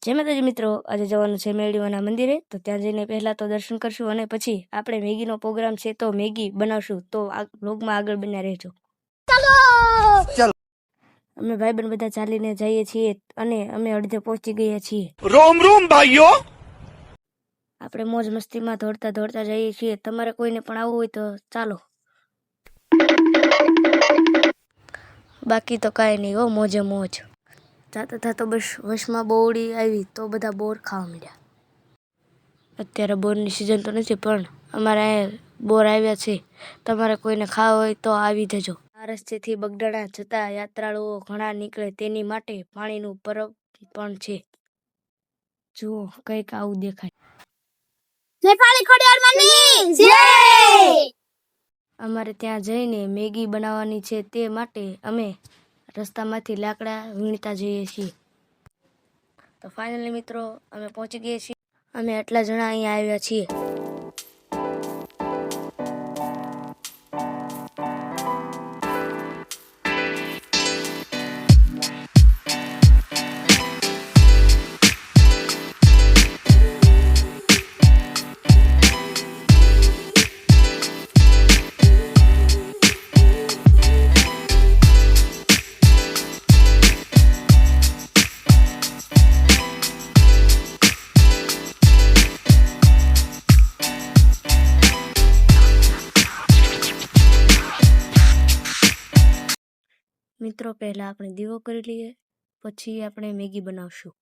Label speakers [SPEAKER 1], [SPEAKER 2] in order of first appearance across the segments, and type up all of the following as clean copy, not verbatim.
[SPEAKER 1] જય માતાજી મિત્રો, આજે જવાનું છે મેળીવાના મંદિરે, તો ત્યાં જઈને પહેલાં તો દર્શન કરશું અને પછી આપણે મેગીનો પ્રોગ્રામ છે તો મેગી બનાવશું. તો આ વ્લોગમાં આગળ બન્યા રહેજો. ચાલો અમે ભાઈબંધ બધા ચાલીને જઈએ છીએ અને અમે અડધે પહોંચી ગયા છીએ.
[SPEAKER 2] રોમ રોમ ભાઈઓ,
[SPEAKER 1] આપણે મોજ મસ્તીમાં દોડતા દોડતા જઈએ છીએ. તમારે કોઈને પણ આવવું હોય તો ચાલો, બાકી તો કાંઈ નહીં હો, મોજે મોજ. જાતા થતા બસ વશમાં બોરડી આવી તો બધા બોર ખાવા મળ્યા. અત્યારે બોરની સિઝન તો નથી પણ અમારે અહીંયા બોર આવ્યા છે. તમારે કોઈને ખાવા હોય તો આવી જજો. આ રસ્તેથી બગડાણા જતા યાત્રાળુઓ ઘણા નીકળે તેની માટે પાણીનું પરબ પણ છે. જુઓ કંઈક આવું દેખાય. અમારે ત્યાં જઈને મેગી બનાવવાની છે તે માટે અમે રસ્તામાંથી લાકડા વીણતા જઈએ છીએ. તો ફાઇનલી મિત્રો અમે પહોંચી ગયા છીએ. અમે આટલા જણા અહીંયા આવ્યા છીએ. મિત્રો પહેલા આપણે દીવો કરી લઈએ, પછી આપણે મેગી બનાવશું.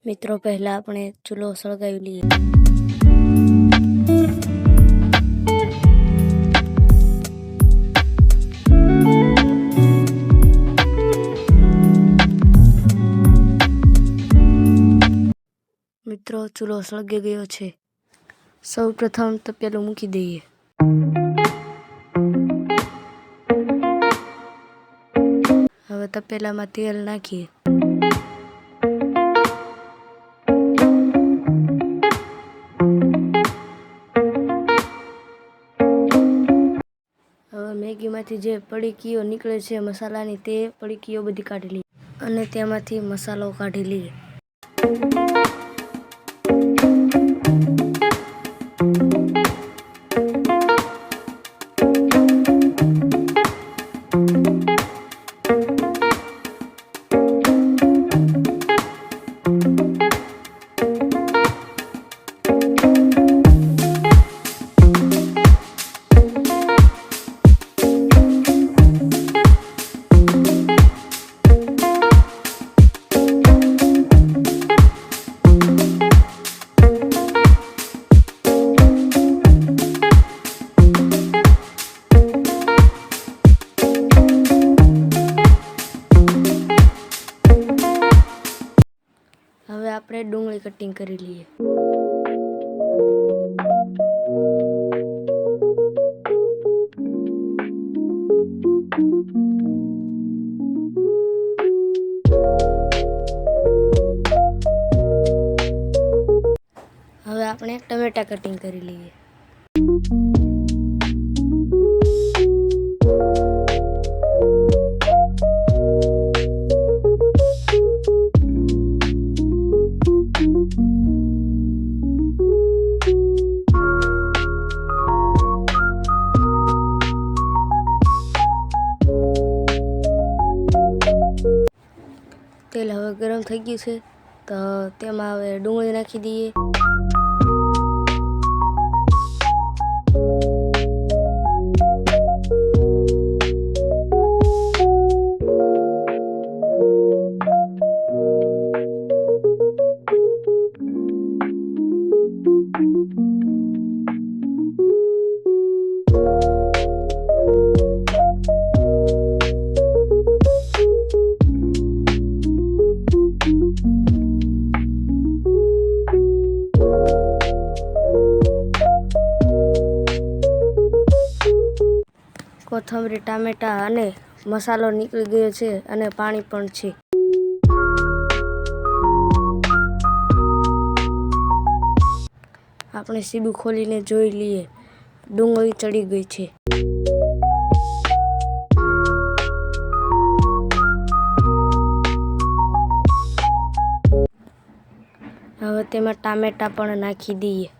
[SPEAKER 1] મિત્રો પહેલા આપણે ચૂલો સળગાવી લઈએ. મિત્રો ચૂલો સળગી ગયો છે. સૌ પ્રથમ તપેલું મૂકી દઈએ. હવે તપેલામાં તેલ નાખીએ. મેગીમાંથી જે પડીકીઓ નીકળે છે મસાલાની, તે પડીકીઓ બધી કાઢી લઈએ અને તેમાંથી મસાલો કાઢી લઈએ. હવે આપણે ડુંગળી કટિંગ કરી લઈએ. હવે આપણે ટમેટા કટિંગ કરી લઈએ. ગરમ થઈ ગયું છે તો તેમાં હવે ડુંગળી નાખી દઈએ. કોથમરી, ટામેટાં અને મસાલો નીકળી ગયો છે અને પાણી પણ છે. આપણે સીબું ખોલીને જોઈ લઈએ. ડુંગળી ચડી ગઈ છે. હવે તેમાં ટામેટાં પણ નાખી દઈએ.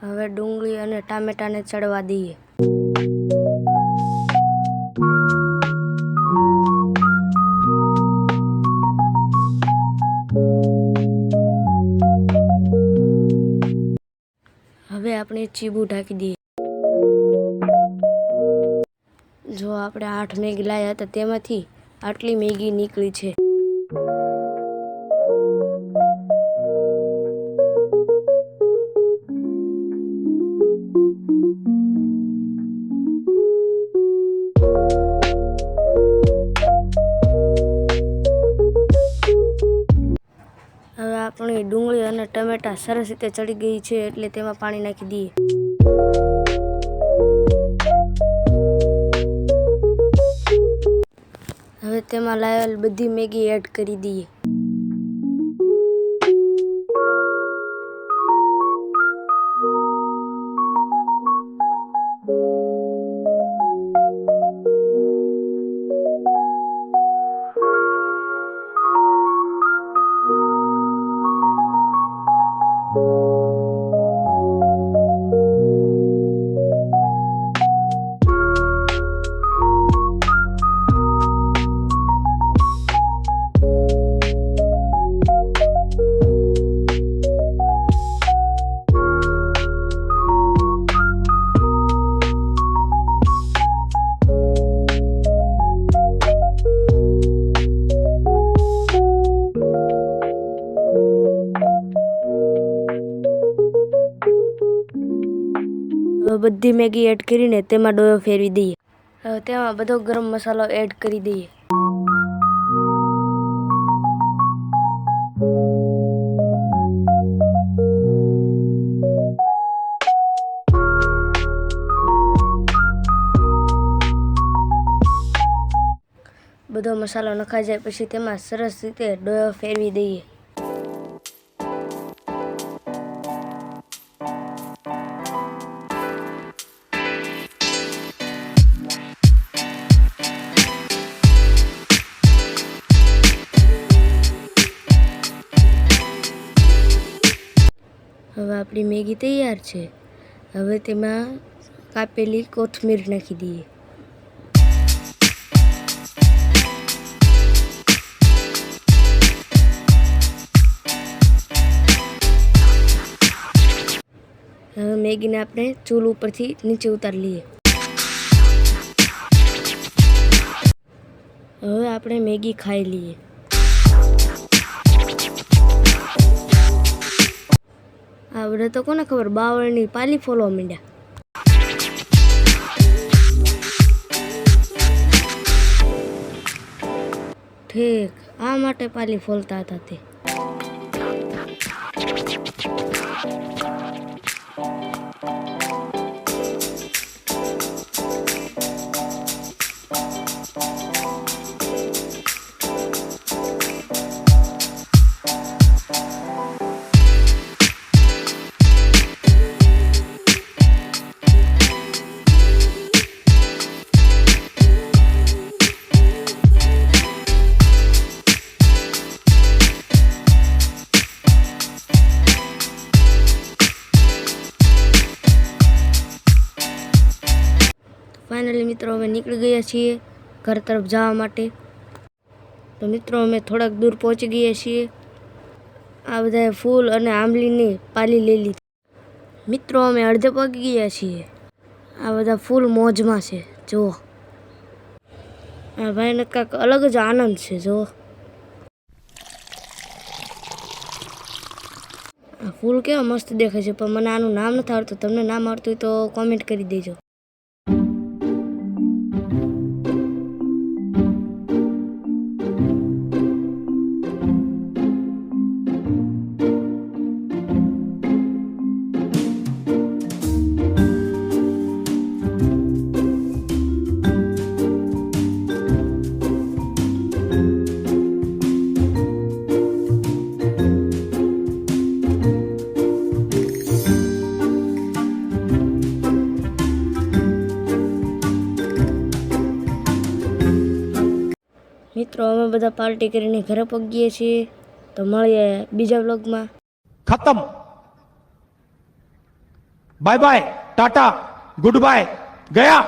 [SPEAKER 1] હવે ડુંગળી અને ટામેટાને ચડવા દઈએ. હવે આપણે ચીબું ઢાંકી દઈએ. જો આપણે 8 મેગી લાવ્યા હતા તેમાંથી આટલી મેગી નીકળી છે. હવે આપણી ડુંગળી અને ટમેટાં સરસ રીતે ચડી ગઈ છે એટલે તેમાં પાણી નાખી દઈએ. હવે તેમાં લાવેલ બધી મેગી એડ કરી દઈએ. હવે બધી મેગી એડ કરીને તેમાં ડોયો ફેરવી દઈએ. હવે તેમાં બધો ગરમ મસાલો એડ કરી દઈએ. બધો મસાલો નખાઈ જાય પછી તેમાં સરસ રીતે ડોયો ફેરવી દઈએ. હવે આપણી મેગી તૈયાર છે. હવે તેમાં કાપેલી કોથમીર નાખી દઈએ. હવે મેગીને આપણે ચૂલ ઉપરથી નીચે ઉતારી લઈએ. હવે આપણે મેગી ખાઈ લઈએ. આ બધા તો કોને ખબર બાવળની પાલી ફોલવા માંડ્યા. ઠીક આ માટે પાલી ફોલતા હતા તે. ફાઇનલી મિત્રો અમે નીકળી ગયા છીએ ઘર તરફ જવા માટે. તો મિત્રો અમે થોડાક દૂર પહોંચી ગયા છીએ. આ બધાએ ફૂલ અને આંબલીની પાલી લઈ લીધી. મિત્રો અમે અડધે પગી ગયા છીએ. આ બધા ફૂલ મોજમાં છે જુઓ. આ ભાઈને કાંઈક અલગ જ આનંદ છે જુઓ. આ ફૂલ કેવા મસ્ત દેખાય છે, પણ મને આનું નામ નથી આવડતું. તમને નામ આવડતું હોય તો કોમેન્ટ કરી દેજો. મિત્રો અમે બધા પાર્ટી કરીને ઘરે પહોંચીએ છીએ. તો મળીએ બીજા વ્લોગમાં.
[SPEAKER 2] खत्म. Bye bye, tata, good bye, गया.